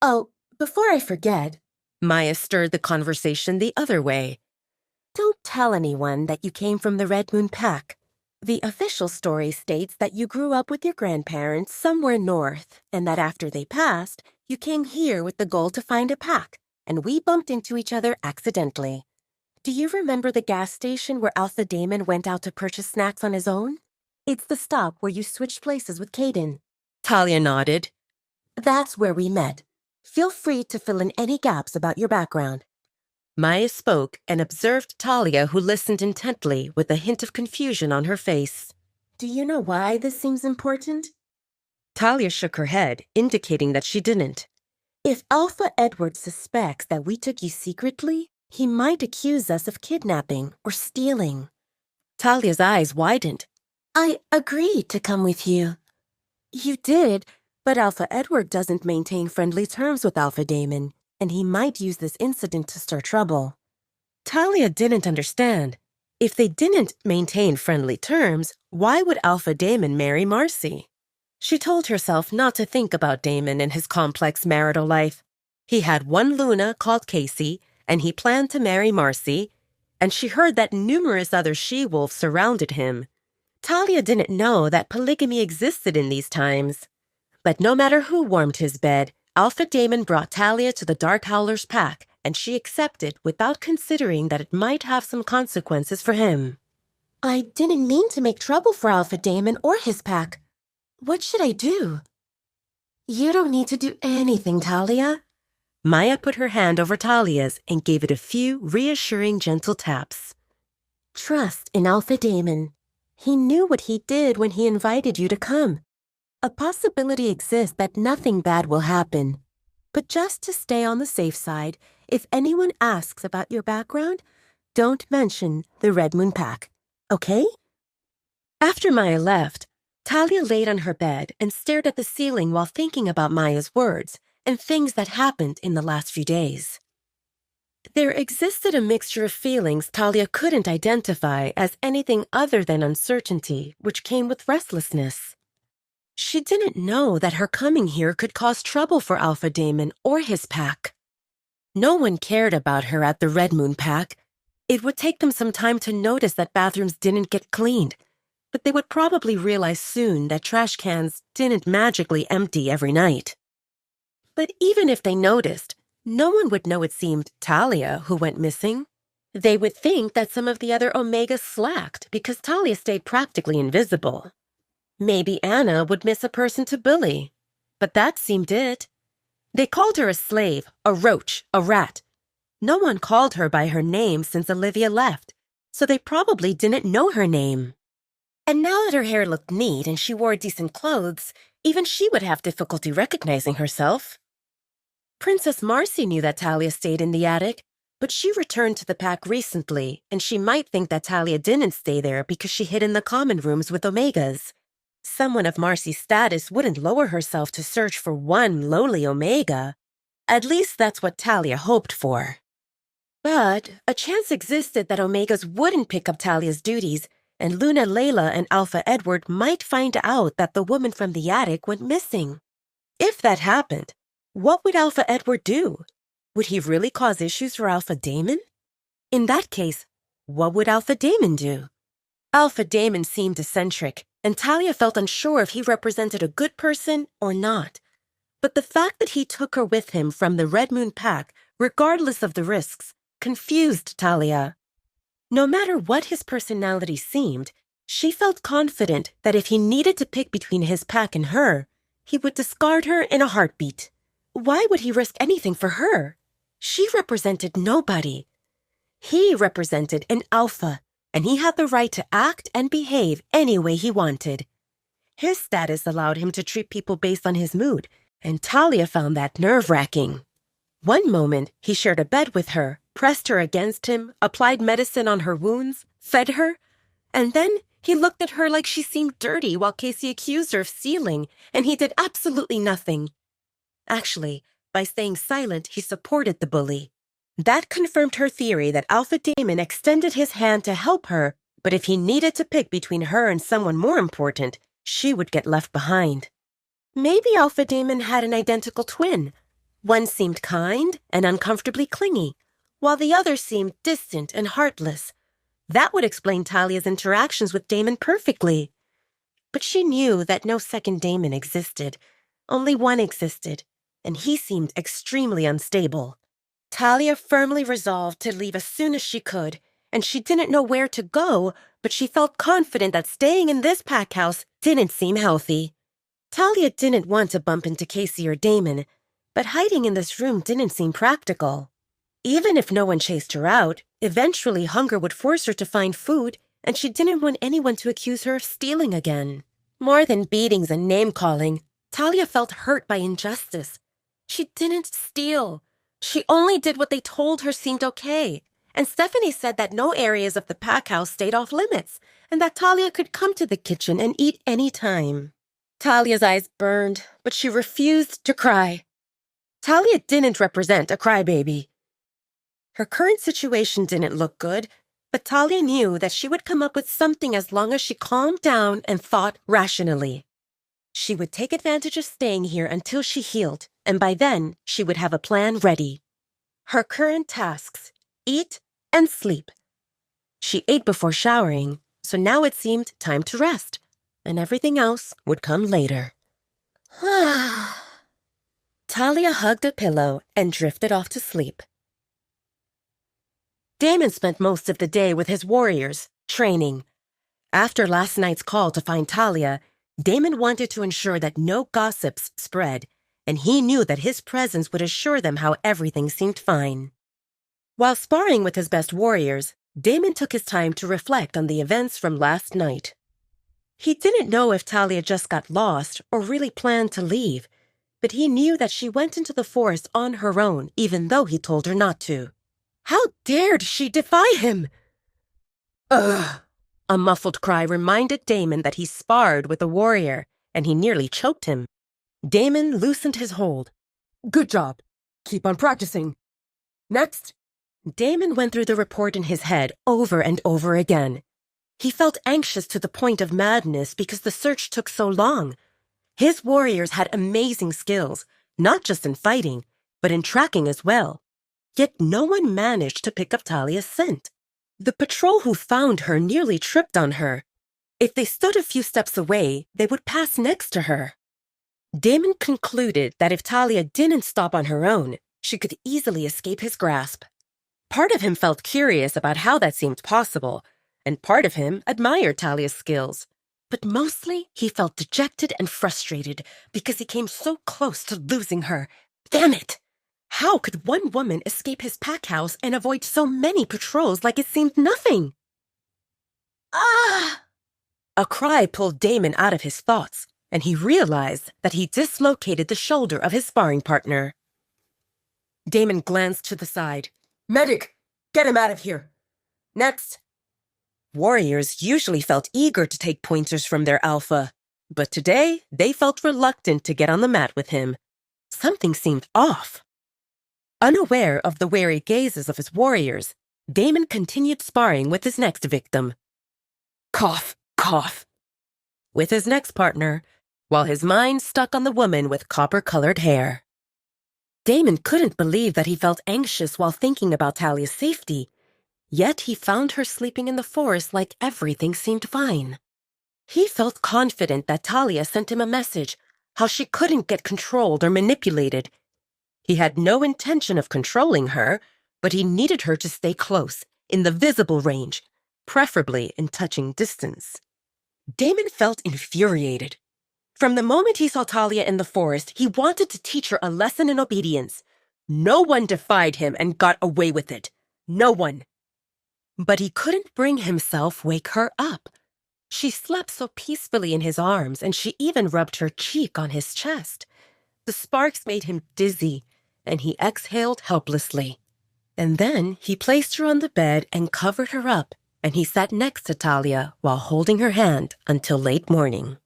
Oh, before I forget, Maya stirred the conversation the other way. Don't tell anyone that you came from the Red Moon Pack. The official story states that you grew up with your grandparents somewhere north, and that after they passed, you came here with the goal to find a pack, and we bumped into each other accidentally. Do you remember the gas station where Alpha Damon went out to purchase snacks on his own? It's the stop where you switched places with Caden. Talia nodded. That's where we met. Feel free to fill in any gaps about your background. Maya spoke and observed Talia, who listened intently with a hint of confusion on her face. Do you know why this seems important? Talia shook her head, indicating that she didn't. If Alpha Edward suspects that we took you secretly, he might accuse us of kidnapping or stealing. Talia's eyes widened. I agreed to come with you. You did, but Alpha Edward doesn't maintain friendly terms with Alpha Damon, and he might use this incident to stir trouble. Talia didn't understand. If they didn't maintain friendly terms, why would Alpha Damon marry Marcy? She told herself not to think about Damon and his complex marital life. He had one Luna called Casey, and he planned to marry Marcy, and she heard that numerous other she-wolves surrounded him. Talia didn't know that polygamy existed in these times. But no matter who warmed his bed, Alpha Damon brought Talia to the Dark Howler's pack, and she accepted without considering that it might have some consequences for him. I didn't mean to make trouble for Alpha Damon or his pack. What should I do? You don't need to do anything, Talia. Maya put her hand over Talia's and gave it a few reassuring gentle taps. Trust in Alpha Damon. He knew what he did when he invited you to come. A possibility exists that nothing bad will happen. But just to stay on the safe side, if anyone asks about your background, don't mention the Red Moon Pack, okay? After Maya left, Talia laid on her bed and stared at the ceiling while thinking about Maya's words and things that happened in the last few days. There existed a mixture of feelings Talia couldn't identify as anything other than uncertainty, which came with restlessness. She didn't know that her coming here could cause trouble for Alpha Damon or his pack. No one cared about her at the Red Moon Pack. It would take them some time to notice that bathrooms didn't get cleaned, but they would probably realize soon that trash cans didn't magically empty every night. But even if they noticed, no one would know it seemed Talia who went missing. They would think that some of the other Omegas slacked because Talia stayed practically invisible. Maybe Anna would miss a person to bully, but that seemed it. They called her a slave, a roach, a rat. No one called her by her name since Olivia left, so they probably didn't know her name. And now that her hair looked neat and she wore decent clothes, even she would have difficulty recognizing herself. Princess Marcy knew that Talia stayed in the attic, but she returned to the pack recently, and she might think that Talia didn't stay there because she hid in the common rooms with Omegas. Someone of Marcy's status wouldn't lower herself to search for one lowly Omega. At least that's what Talia hoped for. But a chance existed that Omegas wouldn't pick up Talia's duties, and Luna Layla and Alpha Edward might find out that the woman from the attic went missing. If that happened, what would Alpha Edward do? Would he really cause issues for Alpha Damon? In that case, what would Alpha Damon do? Alpha Damon seemed eccentric, and Talia felt unsure if he represented a good person or not. But the fact that he took her with him from the Red Moon Pack, regardless of the risks, confused Talia. No matter what his personality seemed, she felt confident that if he needed to pick between his pack and her, he would discard her in a heartbeat. Why would he risk anything for her? She represented nobody. He represented an alpha, and he had the right to act and behave any way he wanted. His status allowed him to treat people based on his mood, and Talia found that nerve-wracking. One moment, he shared a bed with her, pressed her against him, applied medicine on her wounds, fed her, and then he looked at her like she seemed dirty while Casey accused her of stealing, and he did absolutely nothing. Actually, by staying silent, he supported the bully. That confirmed her theory that Alpha Damon extended his hand to help her, but if he needed to pick between her and someone more important, she would get left behind. Maybe Alpha Damon had an identical twin. One seemed kind and uncomfortably clingy, while the other seemed distant and heartless. That would explain Talia's interactions with Damon perfectly. But she knew that no second Damon existed. Only one existed, and he seemed extremely unstable. Talia firmly resolved to leave as soon as she could, and she didn't know where to go, but she felt confident that staying in this pack house didn't seem healthy. Talia didn't want to bump into Casey or Damon, but hiding in this room didn't seem practical. Even if no one chased her out, eventually hunger would force her to find food, and she didn't want anyone to accuse her of stealing again. More than beatings and name-calling, Talia felt hurt by injustice. She didn't steal. She only did what they told her seemed okay. And Stephanie said that no areas of the pack house stayed off limits, and that Talia could come to the kitchen and eat any time. Talia's eyes burned, but she refused to cry. Talia didn't represent a crybaby. Her current situation didn't look good, but Talia knew that she would come up with something as long as she calmed down and thought rationally. She would take advantage of staying here until she healed, and by then she would have a plan ready. Her current tasks: eat and sleep. She ate before showering, so now it seemed time to rest, and everything else would come later. Talia hugged a pillow and drifted off to sleep. Damon spent most of the day with his warriors, training. After last night's call to find Talia, Damon wanted to ensure that no gossips spread, and he knew that his presence would assure them how everything seemed fine. While sparring with his best warriors, Damon took his time to reflect on the events from last night. He didn't know if Talia just got lost or really planned to leave, but he knew that she went into the forest on her own, even though he told her not to. How dared she defy him? Ugh! A muffled cry reminded Damon that he sparred with a warrior, and he nearly choked him. Damon loosened his hold. Good job. Keep on practicing. Next. Damon went through the report in his head over and over again. He felt anxious to the point of madness because the search took so long. His warriors had amazing skills, not just in fighting, but in tracking as well. Yet no one managed to pick up Talia's scent. The patrol who found her nearly tripped on her. If they stood a few steps away, they would pass next to her. Damon concluded that if Talia didn't stop on her own, she could easily escape his grasp. Part of him felt curious about how that seemed possible, and part of him admired Talia's skills. But mostly, he felt dejected and frustrated because he came so close to losing her. Damn it! How could one woman escape his pack house and avoid so many patrols like it seemed nothing? Ah! A cry pulled Damon out of his thoughts, and he realized that he dislocated the shoulder of his sparring partner. Damon glanced to the side. Medic! Get him out of here! Next! Warriors usually felt eager to take pointers from their alpha, but today they felt reluctant to get on the mat with him. Something seemed off. Unaware of the wary gazes of his warriors, Damon continued sparring with his next victim. Cough, cough. With his next partner, while his mind stuck on the woman with copper-colored hair. Damon couldn't believe that he felt anxious while thinking about Talia's safety, yet he found her sleeping in the forest like everything seemed fine. He felt confident that Talia sent him a message, how she couldn't get controlled or manipulated. He had no intention of controlling her, but he needed her to stay close, in the visible range, preferably in touching distance. Damon felt infuriated. From the moment he saw Talia in the forest, he wanted to teach her a lesson in obedience. No one defied him and got away with it. No one. But he couldn't bring himself wake her up. She slept so peacefully in his arms, and she even rubbed her cheek on his chest. The sparks made him dizzy, and he exhaled helplessly. And then he placed her on the bed and covered her up, and he sat next to Talia while holding her hand until late morning.